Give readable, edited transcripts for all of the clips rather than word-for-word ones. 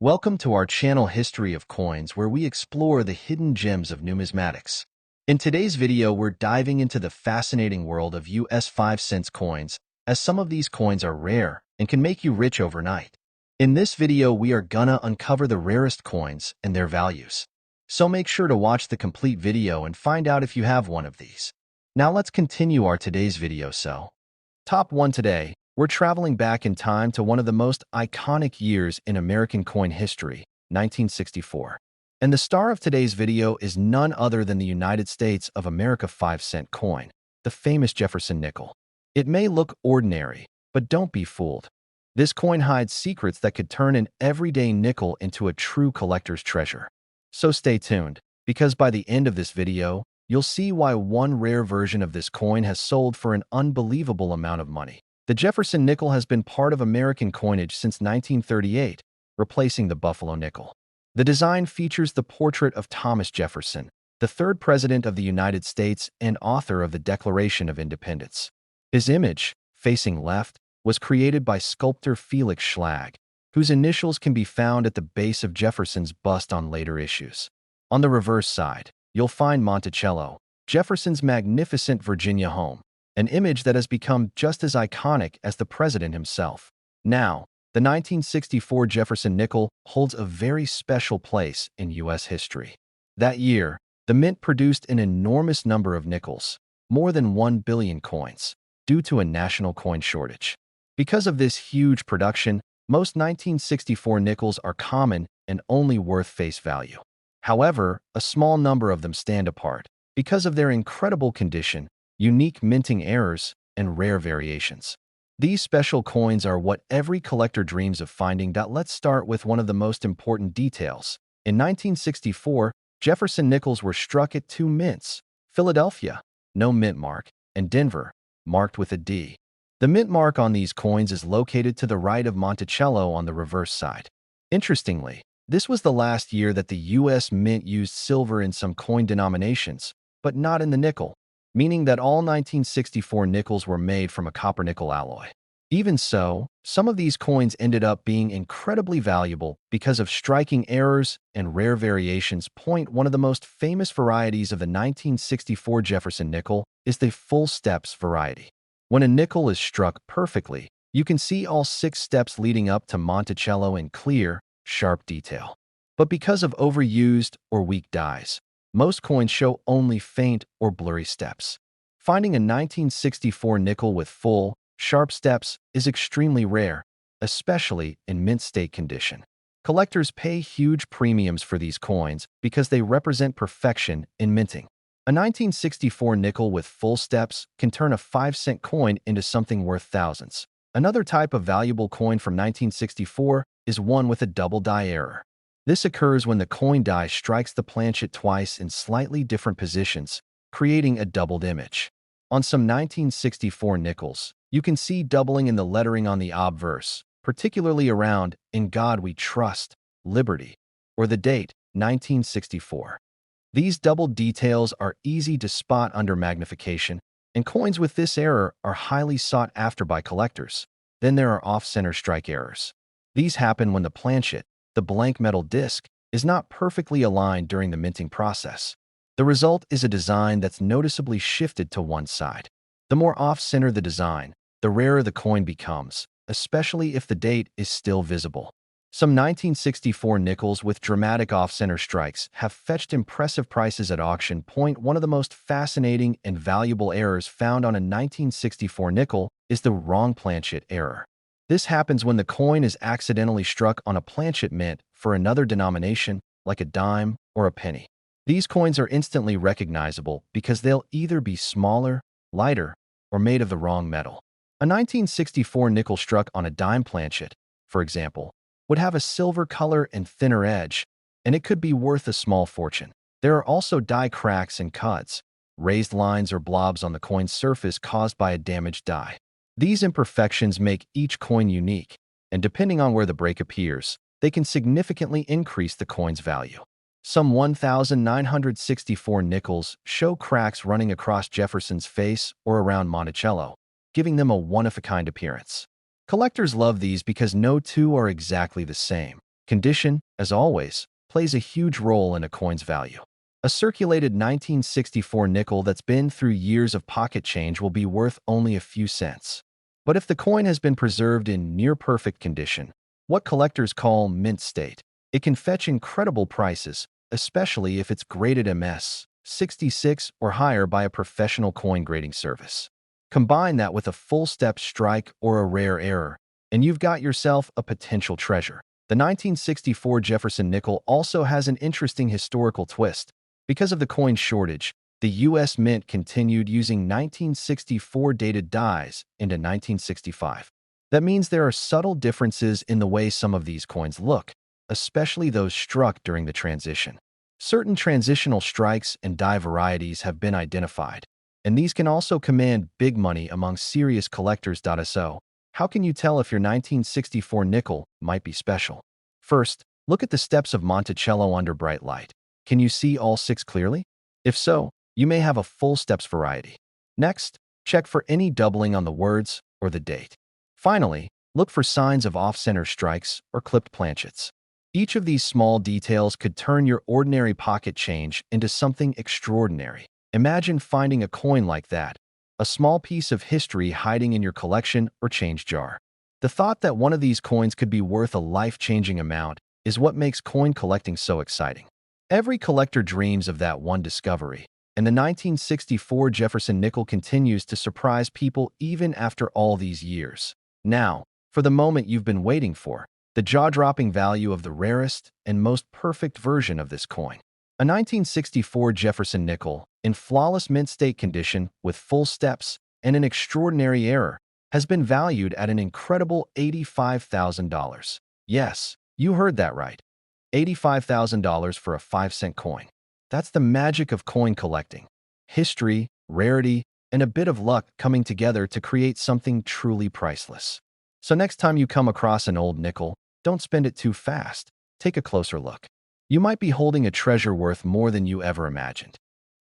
Welcome to our channel History of Coins, where we explore the hidden gems of numismatics. In today's video, we're diving into the fascinating world of US 5-cent coins, as some of these coins are rare and can make you rich overnight. In this video, we are gonna uncover the rarest coins and their values. So make sure to watch the complete video and find out if you have one of these. Now let's continue our today's video. Top 1 today. We're traveling back in time to one of the most iconic years in American coin history, 1964. And the star of today's video is none other than the United States of America 5-cent coin, the famous Jefferson Nickel. It may look ordinary, but don't be fooled. This coin hides secrets that could turn an everyday nickel into a true collector's treasure. So stay tuned, because by the end of this video, you'll see why one rare version of this coin has sold for an unbelievable amount of money. The Jefferson nickel has been part of American coinage since 1938, replacing the Buffalo nickel. The design features the portrait of Thomas Jefferson, the third president of the United States and author of the Declaration of Independence. His image, facing left, was created by sculptor Felix Schlag, whose initials can be found at the base of Jefferson's bust on later issues. On the reverse side, you'll find Monticello, Jefferson's magnificent Virginia home, an image that has become just as iconic as the president himself. Now, the 1964 Jefferson nickel holds a very special place in U.S. history. That year, the mint produced an enormous number of nickels, more than 1 billion coins, due to a national coin shortage. Because of this huge production, most 1964 nickels are common and only worth face value. However, a small number of them stand apart because of their incredible condition, unique minting errors, and rare variations. These special coins are what every collector dreams of finding. Let's start with one of the most important details. In 1964, Jefferson nickels were struck at two mints: Philadelphia, no mint mark, and Denver, marked with a D. The mint mark on these coins is located to the right of Monticello on the reverse side. Interestingly, this was the last year that the U.S. Mint used silver in some coin denominations, but not in the nickel, meaning that all 1964 nickels were made from a copper-nickel alloy. Even so, some of these coins ended up being incredibly valuable because of striking errors and rare variations. One of the most famous varieties of the 1964 Jefferson nickel is the full steps variety. When a nickel is struck perfectly, you can see all 6 steps leading up to Monticello in clear, sharp detail. But because of overused or weak dies, most coins show only faint or blurry steps. Finding a 1964 nickel with full, sharp steps is extremely rare, especially in mint state condition. Collectors pay huge premiums for these coins because they represent perfection in minting. A 1964 nickel with full steps can turn a 5-cent coin into something worth thousands. Another type of valuable coin from 1964 is one with a double die error. This occurs when the coin die strikes the planchet twice in slightly different positions, creating a doubled image. On some 1964 nickels, you can see doubling in the lettering on the obverse, particularly around "In God We Trust, Liberty," or the date, 1964. These doubled details are easy to spot under magnification, and coins with this error are highly sought after by collectors. Then there are off-center strike errors. These happen when the planchet, the blank metal disc, is not perfectly aligned during the minting process. The result is a design that's noticeably shifted to one side. The more off-center the design, the rarer the coin becomes, especially if the date is still visible. Some 1964 nickels with dramatic off-center strikes have fetched impressive prices at auction. One of the most fascinating and valuable errors found on a 1964 nickel is the wrong planchet error. This happens when the coin is accidentally struck on a planchet mint for another denomination, like a dime or a penny. These coins are instantly recognizable because they'll either be smaller, lighter, or made of the wrong metal. A 1964 nickel struck on a dime planchet, for example, would have a silver color and thinner edge, and it could be worth a small fortune. There are also die cracks and cuts, raised lines or blobs on the coin's surface caused by a damaged die. These imperfections make each coin unique, and depending on where the break appears, they can significantly increase the coin's value. Some 1964 nickels show cracks running across Jefferson's face or around Monticello, giving them a one-of-a-kind appearance. Collectors love these because no two are exactly the same. Condition, as always, plays a huge role in a coin's value. A circulated 1964 nickel that's been through years of pocket change will be worth only a few cents. But if the coin has been preserved in near-perfect condition, what collectors call mint state, it can fetch incredible prices, especially if it's graded MS 66 or higher by a professional coin grading service. Combine that with a full-step strike or a rare error, and you've got yourself a potential treasure. The 1964 Jefferson Nickel also has an interesting historical twist. Because of the coin shortage, the U.S. Mint continued using 1964 dated dies into 1965. That means there are subtle differences in the way some of these coins look, especially those struck during the transition. Certain transitional strikes and die varieties have been identified, and these can also command big money among serious collectors. So, how can you tell if your 1964 nickel might be special? First, look at the steps of Monticello under bright light. Can you see all 6 clearly? If so, you may have a full steps variety. Next, check for any doubling on the words or the date. Finally, look for signs of off-center strikes or clipped planchets. Each of these small details could turn your ordinary pocket change into something extraordinary. Imagine finding a coin like that, a small piece of history hiding in your collection or change jar. The thought that one of these coins could be worth a life-changing amount is what makes coin collecting so exciting. Every collector dreams of that one discovery, and the 1964 Jefferson Nickel continues to surprise people even after all these years. Now, for the moment you've been waiting for, the jaw-dropping value of the rarest and most perfect version of this coin. A 1964 Jefferson Nickel, in flawless mint state condition with full steps and an extraordinary error, has been valued at an incredible $85,000. Yes, you heard that right. $85,000 for a 5-cent coin. That's the magic of coin collecting. History, rarity, and a bit of luck coming together to create something truly priceless. So next time you come across an old nickel, don't spend it too fast. Take a closer look. You might be holding a treasure worth more than you ever imagined.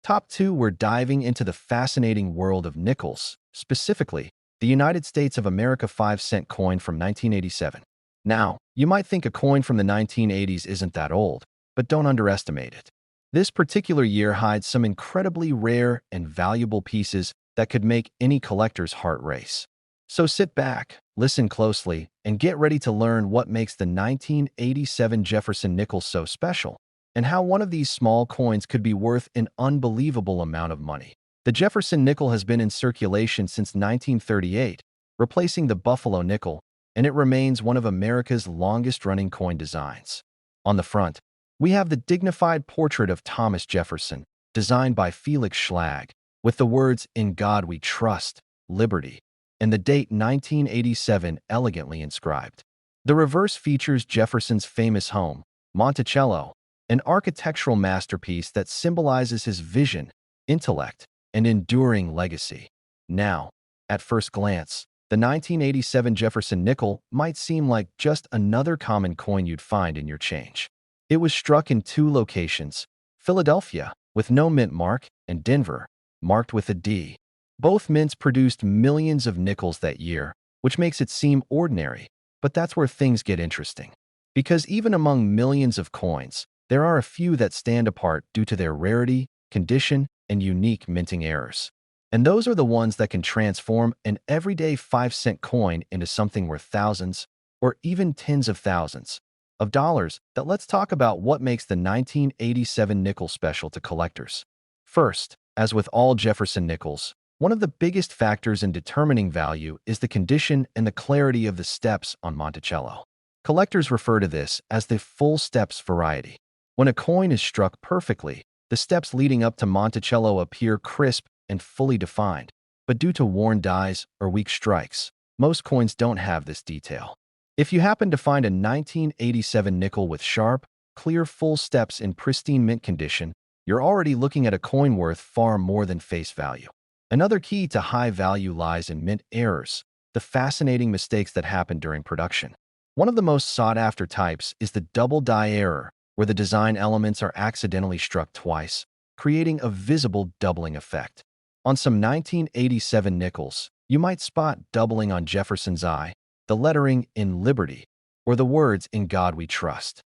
Top 2, we're diving into the fascinating world of nickels, specifically the United States of America 5-cent coin from 1987. Now, you might think a coin from the 1980s isn't that old, but don't underestimate it. This particular year hides some incredibly rare and valuable pieces that could make any collector's heart race. So sit back, listen closely, and get ready to learn what makes the 1987 Jefferson Nickel so special, and how one of these small coins could be worth an unbelievable amount of money. The Jefferson Nickel has been in circulation since 1938, replacing the Buffalo nickel, and it remains one of America's longest-running coin designs. On the front, we have the dignified portrait of Thomas Jefferson, designed by Felix Schlag, with the words "In God We Trust, Liberty," and the date 1987 elegantly inscribed. The reverse features Jefferson's famous home, Monticello, an architectural masterpiece that symbolizes his vision, intellect, and enduring legacy. Now, at first glance, the 1987 Jefferson Nickel might seem like just another common coin you'd find in your change. It was struck in 2 locations, Philadelphia, with no mint mark, and Denver, marked with a D. Both mints produced millions of nickels that year, which makes it seem ordinary, but that's where things get interesting. Because even among millions of coins, there are a few that stand apart due to their rarity, condition, and unique minting errors. And those are the ones that can transform an everyday 5-cent coin into something worth thousands, or even tens of thousands, of dollars. That let's talk about what makes the 1987 nickel special to collectors. First, as with all Jefferson nickels, one of the biggest factors in determining value is the condition and the clarity of the steps on Monticello. Collectors refer to this as the full steps variety. When a coin is struck perfectly, the steps leading up to Monticello appear crisp and fully defined, but due to worn dies or weak strikes, most coins don't have this detail. If you happen to find a 1987 nickel with sharp, clear full steps in pristine mint condition, you're already looking at a coin worth far more than face value. Another key to high value lies in mint errors, the fascinating mistakes that happen during production. One of the most sought-after types is the double die error, where the design elements are accidentally struck twice, creating a visible doubling effect. On some 1987 nickels, you might spot doubling on Jefferson's eye, the lettering "In Liberty," or the words "In God We Trust."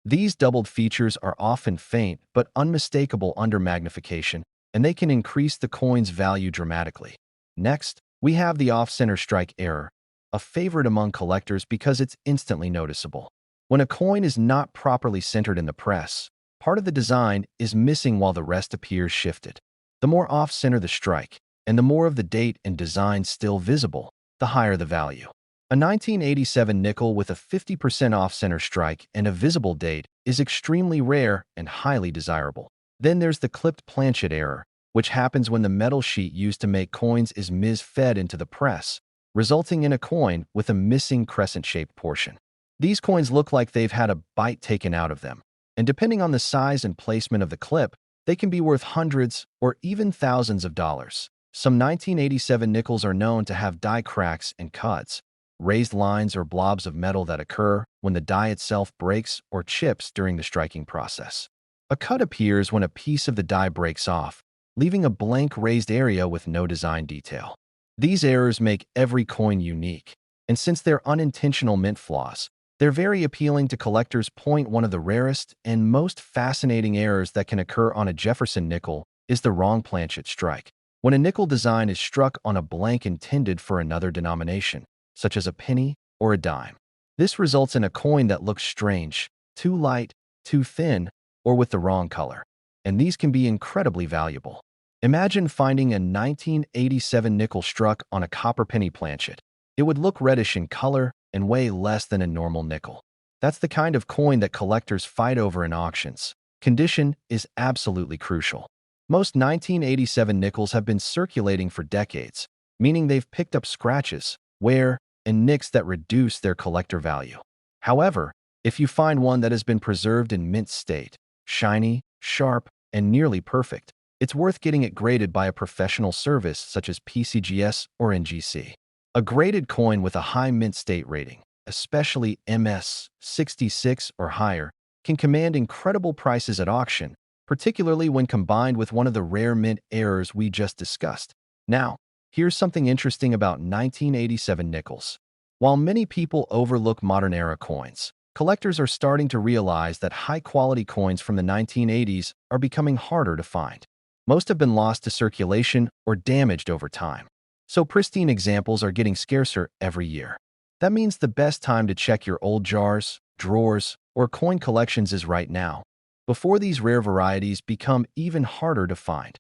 These doubled features are often faint but unmistakable under magnification, and they can increase the coin's value dramatically. Next, we have the off-center strike error, a favorite among collectors because it's instantly noticeable. When a coin is not properly centered in the press, part of the design is missing while the rest appears shifted. The more off-center the strike, and the more of the date and design still visible, the higher the value. A 1987 nickel with a 50% off-center strike and a visible date is extremely rare and highly desirable. Then there's the clipped planchet error, which happens when the metal sheet used to make coins is mis-fed into the press, resulting in a coin with a missing crescent-shaped portion. These coins look like they've had a bite taken out of them, and depending on the size and placement of the clip, they can be worth hundreds or even thousands of dollars. Some 1987 nickels are known to have die cracks and cuts, raised lines or blobs of metal that occur when the die itself breaks or chips during the striking process. A cut appears when a piece of the die breaks off, leaving a blank raised area with no design detail. These errors make every coin unique, and since they're unintentional mint flaws, they're very appealing to collectors. One of the rarest and most fascinating errors that can occur on a Jefferson nickel is the wrong planchet strike. When a nickel design is struck on a blank intended for another denomination, such as a penny or a dime, this results in a coin that looks strange, too light, too thin, or with the wrong color. And these can be incredibly valuable. Imagine finding a 1987 nickel struck on a copper penny planchet. It would look reddish in color and weigh less than a normal nickel. That's the kind of coin that collectors fight over in auctions. Condition is absolutely crucial. Most 1987 nickels have been circulating for decades, meaning they've picked up scratches, wear, and nicks that reduce their collector value. However, if you find one that has been preserved in mint state, shiny, sharp, and nearly perfect, it's worth getting it graded by a professional service such as PCGS or NGC. A graded coin with a high mint state rating, especially MS 66 or higher, can command incredible prices at auction, particularly when combined with one of the rare mint errors we just discussed. Now, here's something interesting about 1987 nickels. While many people overlook modern-era coins, collectors are starting to realize that high-quality coins from the 1980s are becoming harder to find. Most have been lost to circulation or damaged over time, so pristine examples are getting scarcer every year. That means the best time to check your old jars, drawers, or coin collections is right now, before these rare varieties become even harder to find.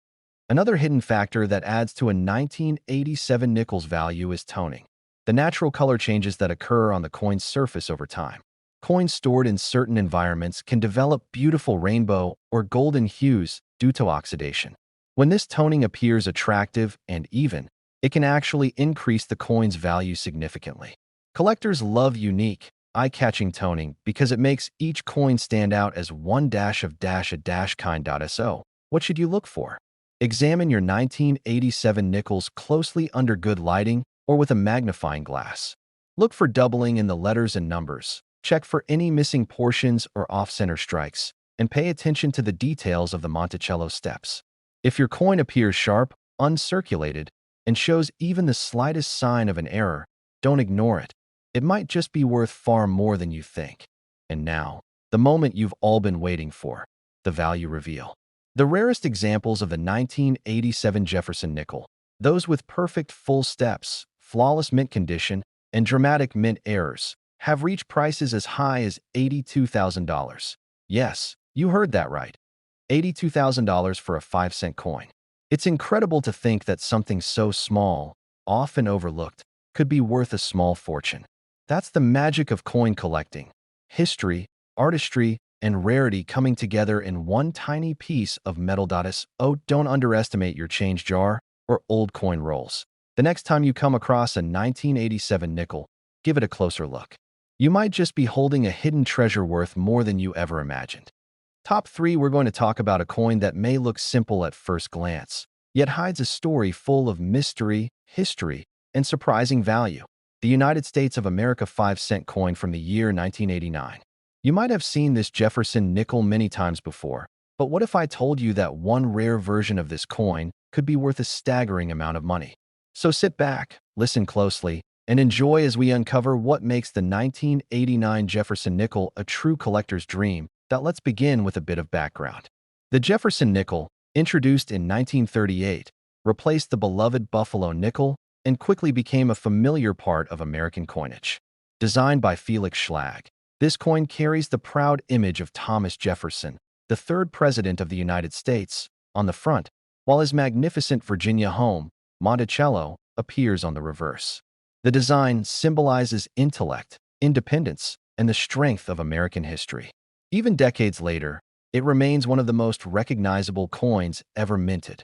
Another hidden factor that adds to a 1987 nickel's value is toning, the natural color changes that occur on the coin's surface over time. Coins stored in certain environments can develop beautiful rainbow or golden hues due to oxidation. When this toning appears attractive and even, it can actually increase the coin's value significantly. Collectors love unique, eye-catching toning because it makes each coin stand out as one dash of dash a dash kind. So, what should you look for? Examine your 1987 nickels closely under good lighting or with a magnifying glass. Look for doubling in the letters and numbers. Check for any missing portions or off-center strikes, and pay attention to the details of the Monticello steps. If your coin appears sharp, uncirculated, and shows even the slightest sign of an error, don't ignore it. It might just be worth far more than you think. And now, the moment you've all been waiting for, the value reveal. The rarest examples of the 1987 Jefferson nickel, those with perfect full steps, flawless mint condition, and dramatic mint errors, have reached prices as high as $82,000. Yes, you heard that right. $82,000 for a 5-cent coin. It's incredible to think that something so small, often overlooked, could be worth a small fortune. That's the magic of coin collecting. History, artistry, and rarity coming together in one tiny piece of metal. Oh, don't underestimate your change jar or old coin rolls. The next time you come across a 1987 nickel, give it a closer look. You might just be holding a hidden treasure worth more than you ever imagined. Top 3, we're going to talk about a coin that may look simple at first glance, yet hides a story full of mystery, history, and surprising value. The United States of America 5-cent coin from the year 1989. You might have seen this Jefferson nickel many times before, but what if I told you that one rare version of this coin could be worth a staggering amount of money? So sit back, listen closely, and enjoy as we uncover what makes the 1989 Jefferson Nickel a true collector's dream. Let's begin with a bit of background. The Jefferson Nickel, introduced in 1938, replaced the beloved Buffalo nickel and quickly became a familiar part of American coinage. Designed by Felix Schlag, this coin carries the proud image of Thomas Jefferson, the third president of the United States, on the front, while his magnificent Virginia home, Monticello, appears on the reverse. The design symbolizes intellect, independence, and the strength of American history. Even decades later, it remains one of the most recognizable coins ever minted.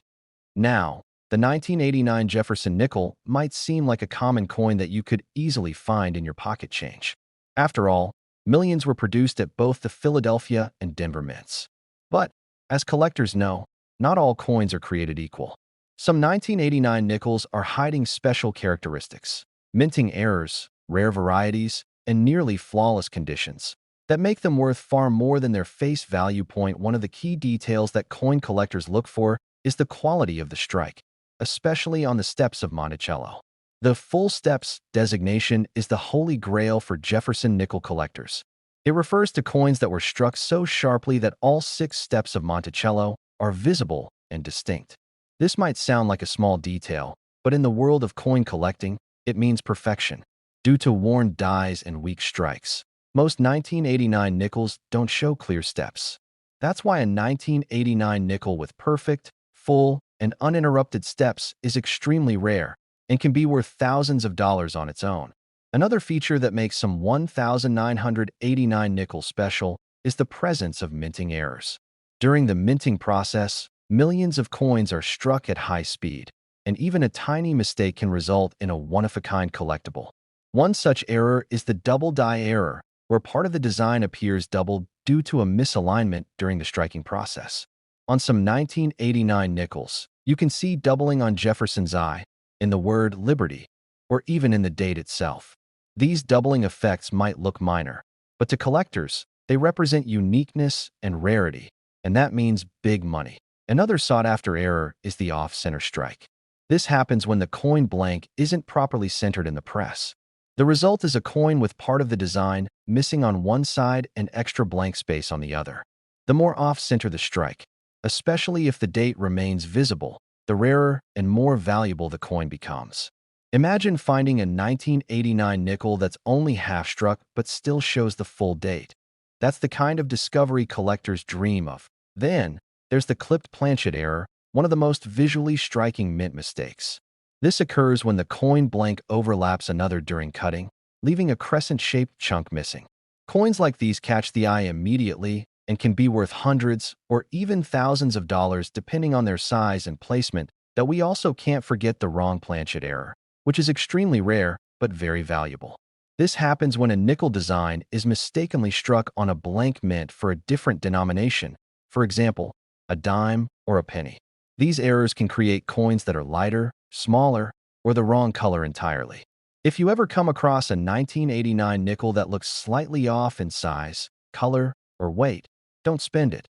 Now, the 1989 Jefferson Nickel might seem like a common coin that you could easily find in your pocket change. After all, millions were produced at both the Philadelphia and Denver mints. But, as collectors know, not all coins are created equal. Some 1989 nickels are hiding special characteristics, minting errors, rare varieties, and nearly flawless conditions that make them worth far more than their face value. One of the key details that coin collectors look for is the quality of the strike, especially on the steps of Monticello. The full steps designation is the holy grail for Jefferson nickel collectors. It refers to coins that were struck so sharply that all 6 steps of Monticello are visible and distinct. This might sound like a small detail, but in the world of coin collecting, it means perfection. Due to worn dies and weak strikes, most 1989 nickels don't show clear steps. That's why a 1989 nickel with perfect, full, and uninterrupted steps is extremely rare and can be worth thousands of dollars on its own. Another feature that makes some 1989 nickels special is the presence of minting errors. During the minting process, millions of coins are struck at high speed, and even a tiny mistake can result in a one-of-a-kind collectible. One such error is the double die error, where part of the design appears doubled due to a misalignment during the striking process. On some 1989 nickels, you can see doubling on Jefferson's eye, in the word Liberty, or even in the date itself. These doubling effects might look minor, but to collectors, they represent uniqueness and rarity, and that means big money. Another sought-after error is the off-center strike. This happens when the coin blank isn't properly centered in the press. The result is a coin with part of the design missing on one side and extra blank space on the other. The more off-center the strike, especially if the date remains visible, the rarer and more valuable the coin becomes. Imagine finding a 1989 nickel that's only half struck but still shows the full date. That's the kind of discovery collectors dream of. Then, there's the clipped planchet error, one of the most visually striking mint mistakes. This occurs when the coin blank overlaps another during cutting, leaving a crescent-shaped chunk missing. Coins like these catch the eye immediately and can be worth hundreds or even thousands of dollars depending on their size and placement. That we also can't forget the wrong planchet error, which is extremely rare but very valuable. This happens when a nickel design is mistakenly struck on a blank mint for a different denomination, for example, a dime or a penny. These errors can create coins that are lighter, smaller, or the wrong color entirely. If you ever come across a 1989 nickel that looks slightly off in size, color, or weight, don't spend it.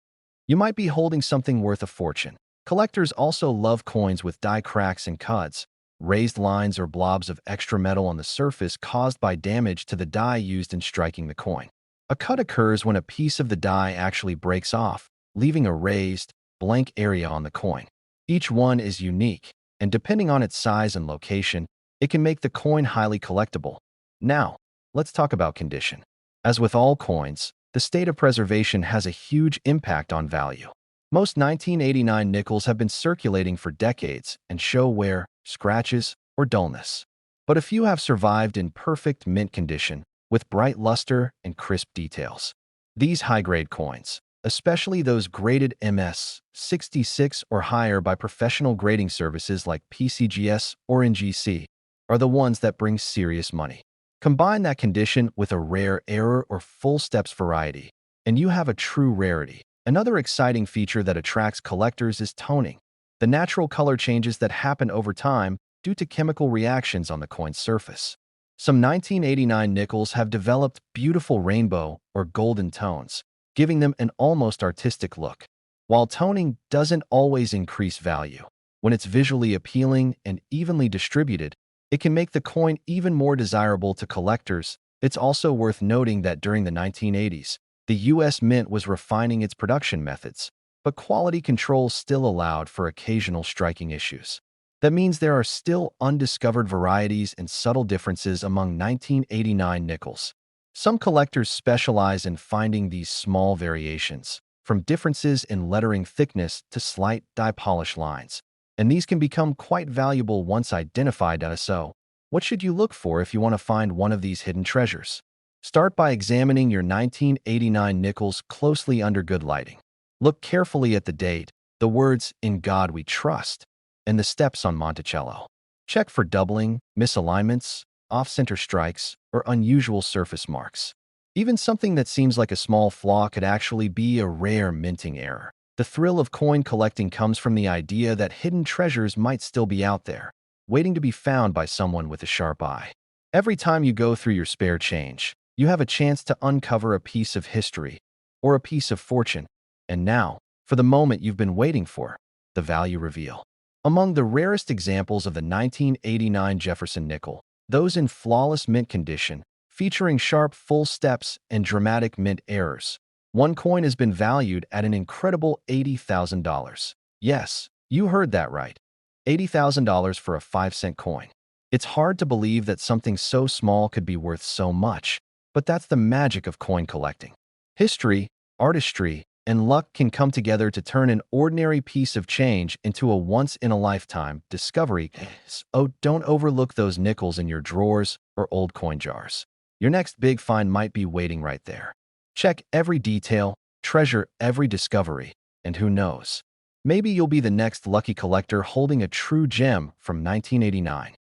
You might be holding something worth a fortune. Collectors also love coins with die cracks and cuts, raised lines or blobs of extra metal on the surface caused by damage to the die used in striking the coin. A cut occurs when a piece of the die actually breaks off, leaving a raised, blank area on the coin. Each one is unique, and depending on its size and location, it can make the coin highly collectible. Now, let's talk about condition. As with all coins, the state of preservation has a huge impact on value. Most 1989 nickels have been circulating for decades and show wear, scratches, or dullness. But a few have survived in perfect mint condition, with bright luster and crisp details. These high-grade coins, especially those graded MS 66 or higher by professional grading services like PCGS or NGC, are the ones that bring serious money. Combine that condition with a rare error or full steps variety, and you have a true rarity. Another exciting feature that attracts collectors is toning, the natural color changes that happen over time due to chemical reactions on the coin's surface. Some 1989 nickels have developed beautiful rainbow or golden tones, giving them an almost artistic look. While toning doesn't always increase value, when it's visually appealing and evenly distributed, It can make the coin even more desirable to collectors. It's also worth noting that during the 1980s, the U.S. Mint was refining its production methods, but quality control still allowed for occasional striking issues. That means there are still undiscovered varieties and subtle differences among 1989 nickels. Some collectors specialize in finding these small variations, from differences in lettering thickness to slight dye polish lines, and these can become quite valuable once identified. So, what should you look for if you want to find one of these hidden treasures? Start by examining your 1989 nickels closely under good lighting. Look carefully at the date, the words "In God We Trust," and the steps on Monticello. Check for doubling, misalignments, off-center strikes, or unusual surface marks. Even something that seems like a small flaw could actually be a rare minting error. The thrill of coin collecting comes from the idea that hidden treasures might still be out there, waiting to be found by someone with a sharp eye. Every time you go through your spare change, you have a chance to uncover a piece of history or a piece of fortune. And now, for the moment you've been waiting for, the value reveal. Among the rarest examples of the 1989 Jefferson Nickel, those in flawless mint condition, featuring sharp full steps and dramatic mint errors. One coin has been valued at an incredible $80,000. Yes, you heard that right. $80,000 for a 5-cent coin. It's hard to believe that something so small could be worth so much, but that's the magic of coin collecting. History, artistry, and luck can come together to turn an ordinary piece of change into a once-in-a-lifetime discovery. So don't overlook those nickels in your drawers or old coin jars. Your next big find might be waiting right there. Check every detail, treasure every discovery, and who knows, maybe you'll be the next lucky collector holding a true gem from 1989.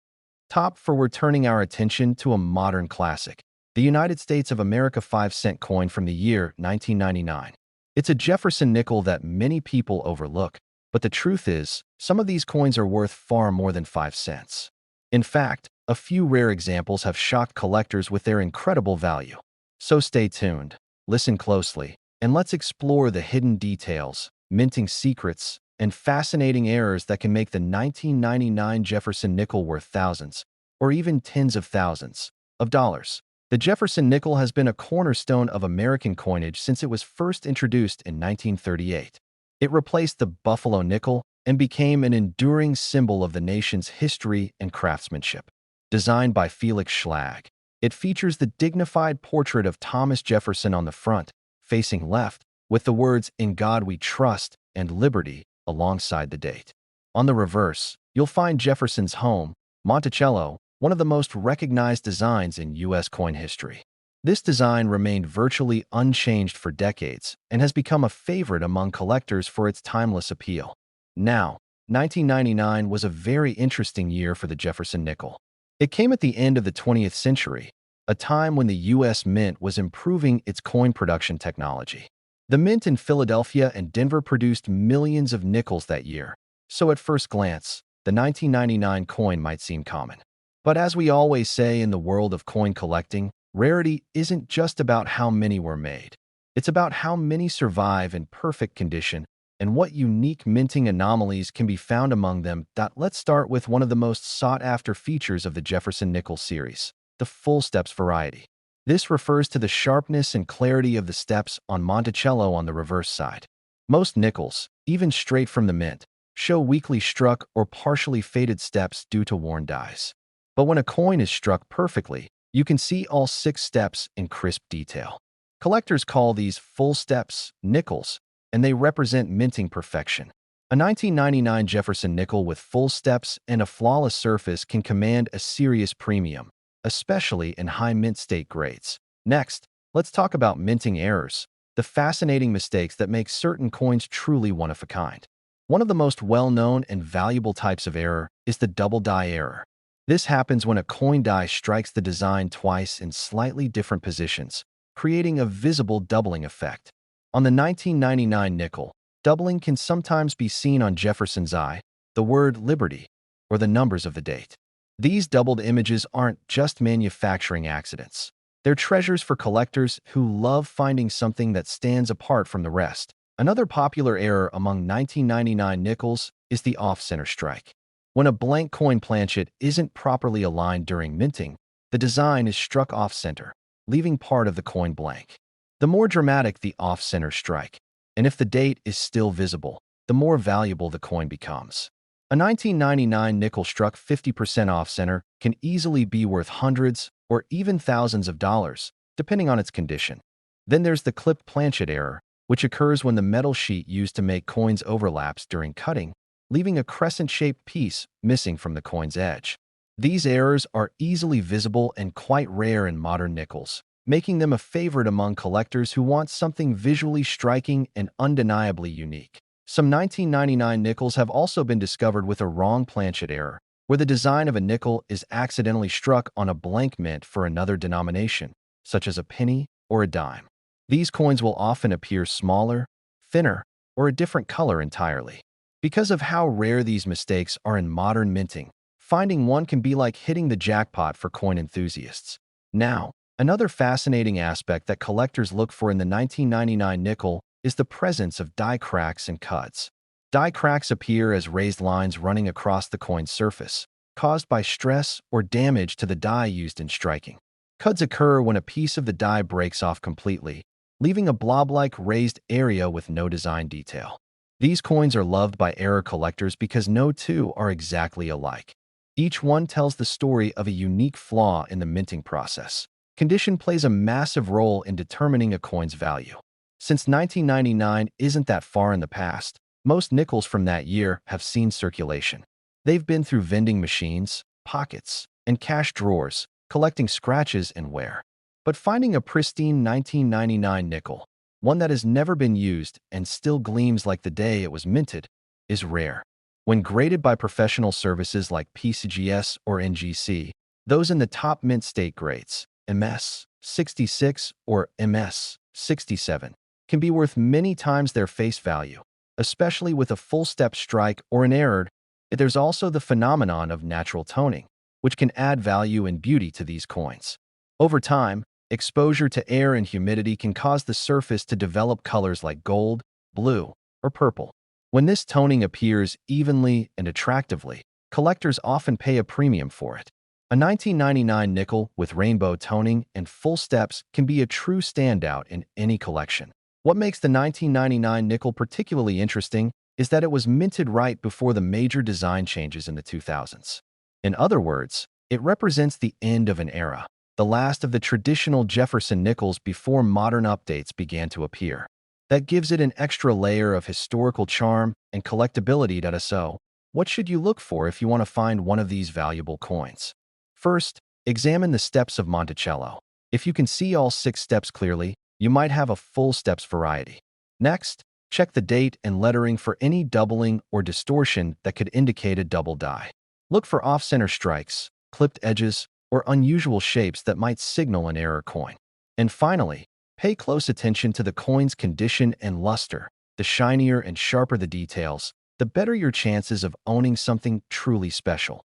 We're turning our attention to a modern classic, the United States of America 5-cent coin from the year 1999. It's a Jefferson nickel that many people overlook, but the truth is, some of these coins are worth far more than 5 cents. In fact, a few rare examples have shocked collectors with their incredible value. So stay tuned, listen closely, and let's explore the hidden details, minting secrets, and fascinating errors that can make the 1999 Jefferson nickel worth thousands, or even tens of thousands, of dollars. The Jefferson nickel has been a cornerstone of American coinage since it was first introduced in 1938. It replaced the Buffalo nickel and became an enduring symbol of the nation's history and craftsmanship. Designed by Felix Schlag, it features the dignified portrait of Thomas Jefferson on the front, facing left, with the words "In God We Trust" and "Liberty" alongside the date. On the reverse, you'll find Jefferson's home, Monticello, one of the most recognized designs in U.S. coin history. This design remained virtually unchanged for decades and has become a favorite among collectors for its timeless appeal. Now, 1999 was a very interesting year for the Jefferson nickel. It came at the end of the 20th century, a time when the U.S. Mint was improving its coin production technology. The mint in Philadelphia and Denver produced millions of nickels that year, so at first glance, the 1999 coin might seem common. But as we always say in the world of coin collecting, rarity isn't just about how many were made. It's about how many survive in perfect condition and what unique minting anomalies can be found among them. Let's start with one of the most sought-after features of the Jefferson Nickel series, the full steps variety. This refers to the sharpness and clarity of the steps on Monticello on the reverse side. Most nickels, even straight from the mint, show weakly struck or partially faded steps due to worn dies. But when a coin is struck perfectly, you can see all 6 steps in crisp detail. Collectors call these full steps nickels, and they represent minting perfection. A 1999 Jefferson nickel with full steps and a flawless surface can command a serious premium, especially in high mint state grades. Next, let's talk about minting errors, the fascinating mistakes that make certain coins truly one of a kind. One of the most well-known and valuable types of error is the double die error. This happens when a coin die strikes the design twice in slightly different positions, creating a visible doubling effect. On the 1999 nickel, doubling can sometimes be seen on Jefferson's eye, the word "Liberty," or the numbers of the date. These doubled images aren't just manufacturing accidents. They're treasures for collectors who love finding something that stands apart from the rest. Another popular error among 1999 nickels is the off-center strike. When a blank coin planchet isn't properly aligned during minting, the design is struck off-center, leaving part of the coin blank. The more dramatic the off-center strike, and if the date is still visible, the more valuable the coin becomes. A 1999 nickel struck 50% off-center can easily be worth hundreds or even thousands of dollars, depending on its condition. Then there's the clipped planchet error, which occurs when the metal sheet used to make coins overlaps during cutting, leaving a crescent-shaped piece missing from the coin's edge. These errors are easily visible and quite rare in modern nickels, making them a favorite among collectors who want something visually striking and undeniably unique. Some 1999 nickels have also been discovered with a wrong planchet error, where the design of a nickel is accidentally struck on a blank mint for another denomination, such as a penny or a dime. These coins will often appear smaller, thinner, or a different color entirely. Because of how rare these mistakes are in modern minting, finding one can be like hitting the jackpot for coin enthusiasts. Now, another fascinating aspect that collectors look for in the 1999 nickel is the presence of die cracks and cuts. Die cracks appear as raised lines running across the coin's surface, caused by stress or damage to the die used in striking. Cuts occur when a piece of the die breaks off completely, leaving a blob-like raised area with no design detail. These coins are loved by error collectors because no two are exactly alike. Each one tells the story of a unique flaw in the minting process. Condition plays a massive role in determining a coin's value. Since 1999 isn't that far in the past, most nickels from that year have seen circulation. They've been through vending machines, pockets, and cash drawers, collecting scratches and wear. But finding a pristine 1999 nickel, one that has never been used and still gleams like the day it was minted, is rare. When graded by professional services like PCGS or NGC, those in the top mint state grades, MS 66 or MS 67, can be worth many times their face value, especially with a full step strike or an error. There's also the phenomenon of natural toning, which can add value and beauty to these coins. Over time, exposure to air and humidity can cause the surface to develop colors like gold, blue, or purple. When this toning appears evenly and attractively, collectors often pay a premium for it. A 1999 nickel with rainbow toning and full steps can be a true standout in any collection. What makes the 1999 nickel particularly interesting is that it was minted right before the major design changes in the 2000s. In other words, it represents the end of an era, the last of the traditional Jefferson Nickels before modern updates began to appear. That gives it an extra layer of historical charm and collectability. So, what should you look for if you want to find one of these valuable coins? First, examine the steps of Monticello. If you can see all 6 steps clearly, you might have a full steps variety. Next, check the date and lettering for any doubling or distortion that could indicate a double die. Look for off-center strikes, clipped edges, or unusual shapes that might signal an error coin. And finally, pay close attention to the coin's condition and luster. The shinier and sharper the details, the better your chances of owning something truly special.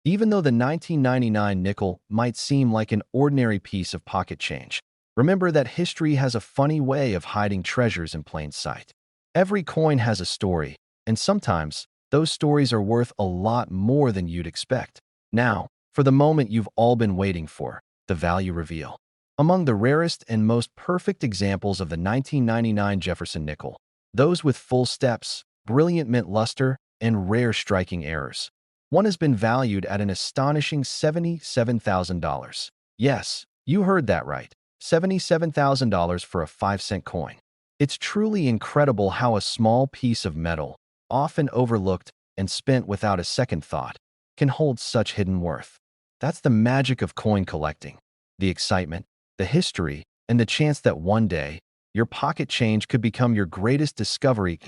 Even though the 1999 nickel might seem like an ordinary piece of pocket change, remember that history has a funny way of hiding treasures in plain sight. Every coin has a story, and sometimes those stories are worth a lot more than you'd expect. Now, for the moment you've all been waiting for, the value reveal. Among the rarest and most perfect examples of the 1999 Jefferson Nickel, those with full steps, brilliant mint luster, and rare striking errors, one has been valued at an astonishing $77,000. Yes, you heard that right, $77,000 for a 5-cent coin. It's truly incredible how a small piece of metal, often overlooked and spent without a second thought, can hold such hidden worth. That's the magic of coin collecting. The excitement, the history, and the chance that one day, your pocket change could become your greatest discovery.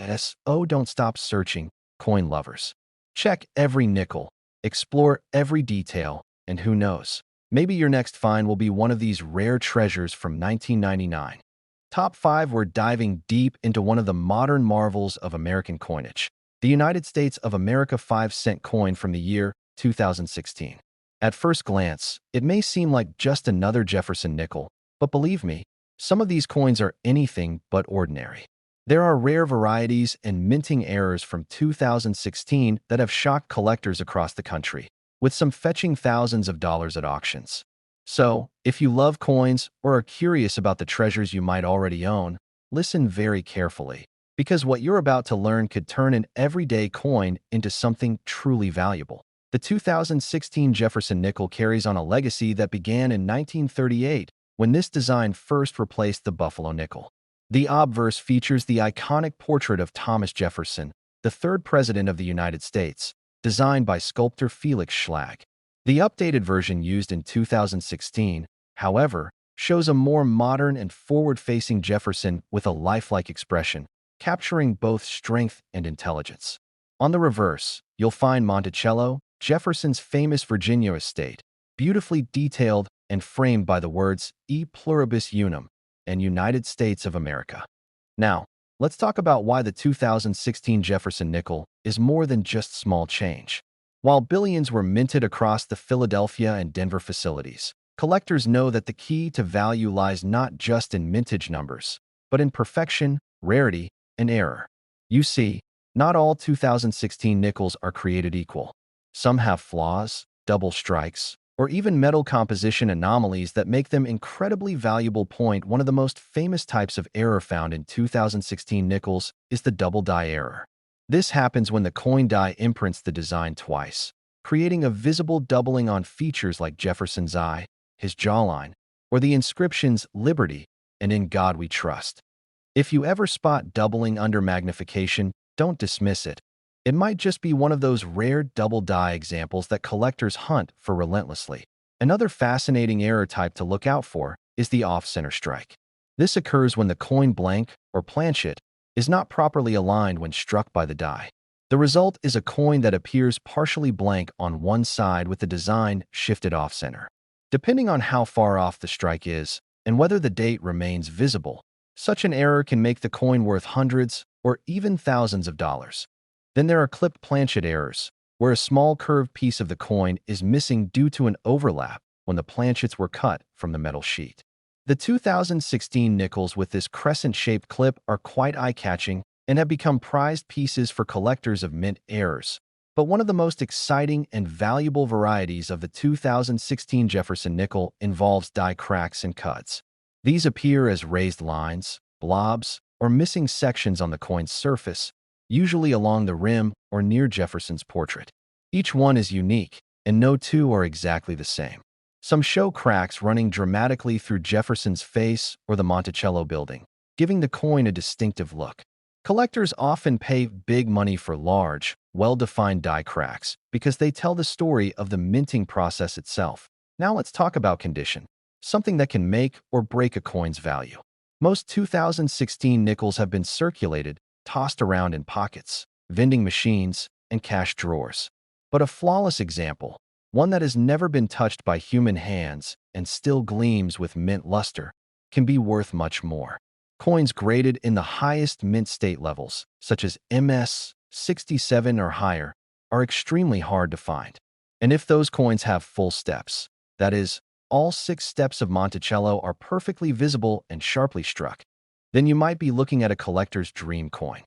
Don't stop searching, coin lovers. Check every nickel, explore every detail, and who knows, maybe your next find will be one of these rare treasures from 1999. Top 5, we're diving deep into one of the modern marvels of American coinage, the United States of America 5-cent coin from the year 2016. At first glance, it may seem like just another Jefferson nickel, but believe me, some of these coins are anything but ordinary. There are rare varieties and minting errors from 2016 that have shocked collectors across the country, with some fetching thousands of dollars at auctions. So, if you love coins or are curious about the treasures you might already own, listen very carefully, because what you're about to learn could turn an everyday coin into something truly valuable. The 2016 Jefferson Nickel carries on a legacy that began in 1938 when this design first replaced the Buffalo nickel. The obverse features the iconic portrait of Thomas Jefferson, the third president of the United States, designed by sculptor Felix Schlag. The updated version used in 2016, however, shows a more modern and forward-facing Jefferson with a lifelike expression, capturing both strength and intelligence. On the reverse, you'll find Monticello, Jefferson's famous Virginia estate, beautifully detailed and framed by the words E pluribus unum and United States of America. Now, let's talk about why the 2016 Jefferson Nickel is more than just small change. While billions were minted across the Philadelphia and Denver facilities, collectors know that the key to value lies not just in mintage numbers, but in perfection, rarity, and error. You see, not all 2016 nickels are created equal. Some have flaws, double strikes, or even metal composition anomalies that make them incredibly valuable. One of the most famous types of error found in 2016 nickels is the double die error. This happens when the coin die imprints the design twice, creating a visible doubling on features like Jefferson's eye, his jawline, or the inscriptions Liberty and In God We Trust. If you ever spot doubling under magnification, don't dismiss it. It might just be one of those rare double die examples that collectors hunt for relentlessly. Another fascinating error type to look out for is the off-center strike. This occurs when the coin blank, or planchet, is not properly aligned when struck by the die. The result is a coin that appears partially blank on one side with the design shifted off-center. Depending on how far off the strike is and whether the date remains visible, such an error can make the coin worth hundreds or even thousands of dollars. Then there are clipped planchet errors, where a small curved piece of the coin is missing due to an overlap when the planchets were cut from the metal sheet. The 2016 nickels with this crescent-shaped clip are quite eye-catching and have become prized pieces for collectors of mint errors. But one of the most exciting and valuable varieties of the 2016 Jefferson nickel involves die cracks and cuts. These appear as raised lines, blobs, or missing sections on the coin's surface, usually along the rim or near Jefferson's portrait. Each one is unique, and no two are exactly the same. Some show cracks running dramatically through Jefferson's face or the Monticello building, giving the coin a distinctive look. Collectors often pay big money for large, well-defined die cracks because they tell the story of the minting process itself. Now let's talk about condition, something that can make or break a coin's value. Most 2016 nickels have been circulated, tossed around in pockets, vending machines, and cash drawers. But a flawless example, one that has never been touched by human hands and still gleams with mint luster, can be worth much more. Coins graded in the highest mint state levels, such as MS 67 or higher, are extremely hard to find. And if those coins have full steps, that is, all 6 steps of Monticello are perfectly visible and sharply struck, then you might be looking at a collector's dream coin.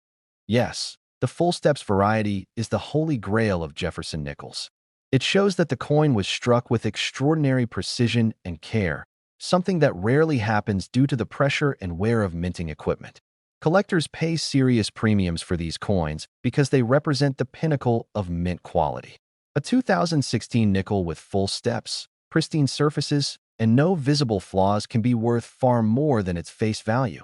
Yes, the full steps variety is the holy grail of Jefferson nickels. It shows that the coin was struck with extraordinary precision and care, something that rarely happens due to the pressure and wear of minting equipment. Collectors pay serious premiums for these coins because they represent the pinnacle of mint quality. A 2016 nickel with full steps, pristine surfaces, and no visible flaws can be worth far more than its face value,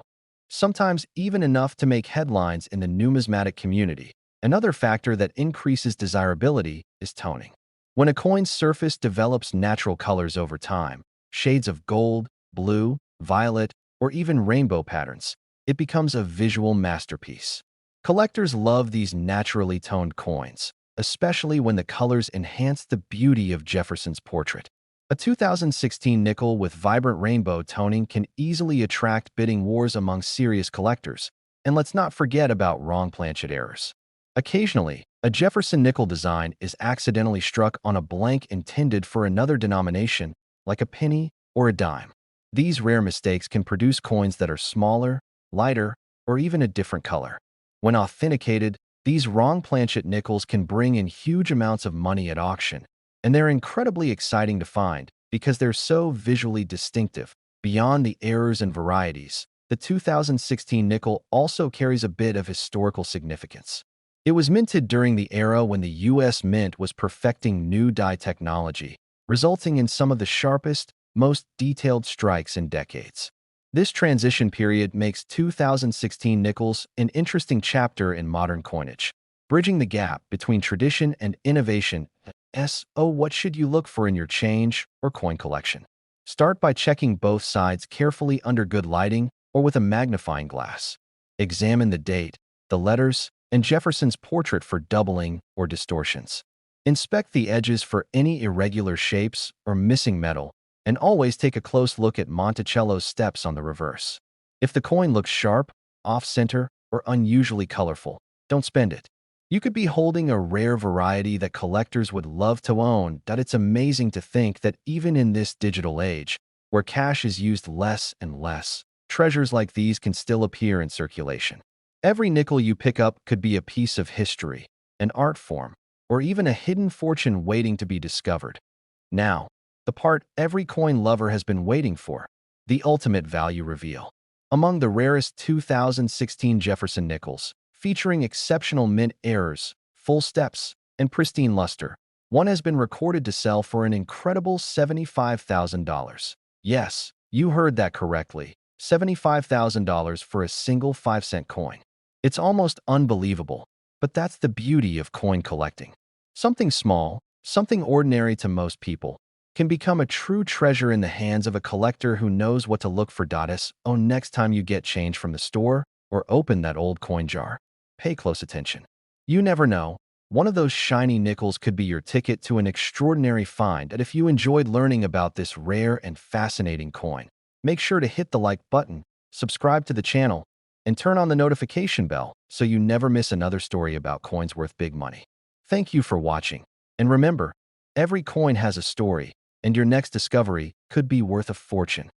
sometimes even enough to make headlines in the numismatic community. Another factor that increases desirability is toning. When a coin's surface develops natural colors over time, shades of gold, blue, violet, or even rainbow patterns, it becomes a visual masterpiece. Collectors love these naturally toned coins, especially when the colors enhance the beauty of Jefferson's portrait. A 2016 nickel with vibrant rainbow toning can easily attract bidding wars among serious collectors, and let's not forget about wrong planchet errors. Occasionally, a Jefferson nickel design is accidentally struck on a blank intended for another denomination, like a penny or a dime. These rare mistakes can produce coins that are smaller, lighter, or even a different color. When authenticated, these wrong planchet nickels can bring in huge amounts of money at auction, and they're incredibly exciting to find because they're so visually distinctive. Beyond the errors and varieties, the 2016 nickel also carries a bit of historical significance. It was minted during the era when the U.S. Mint was perfecting new die technology, resulting in some of the sharpest, most detailed strikes in decades. This transition period makes 2016 nickels an interesting chapter in modern coinage, bridging the gap between tradition and innovation. What should you look for in your change or coin collection? Start by checking both sides carefully under good lighting or with a magnifying glass. Examine the date, the letters, and Jefferson's portrait for doubling or distortions. Inspect the edges for any irregular shapes or missing metal, and always take a close look at Monticello's steps on the reverse. If the coin looks sharp, off-center, or unusually colorful, don't spend it. You could be holding a rare variety that collectors would love to own. It's amazing to think that even in this digital age, where cash is used less and less, treasures like these can still appear in circulation. Every nickel you pick up could be a piece of history, an art form, or even a hidden fortune waiting to be discovered. Now, the part every coin lover has been waiting for, the ultimate value reveal. Among the rarest 2016 Jefferson Nickels, featuring exceptional mint errors, full steps, and pristine luster, one has been recorded to sell for an incredible $75,000. Yes, you heard that correctly, $75,000 for a single 5-cent coin. It's almost unbelievable, but that's the beauty of coin collecting. Something small, something ordinary to most people, can become a true treasure in the hands of a collector who knows what to look for. Next time you get change from the store or open that old coin jar, pay close attention. You never know, one of those shiny nickels could be your ticket to an extraordinary find. And if you enjoyed learning about this rare and fascinating coin, make sure to hit the like button, subscribe to the channel, and turn on the notification bell so you never miss another story about coins worth big money. Thank you for watching, and remember, every coin has a story, and your next discovery could be worth a fortune.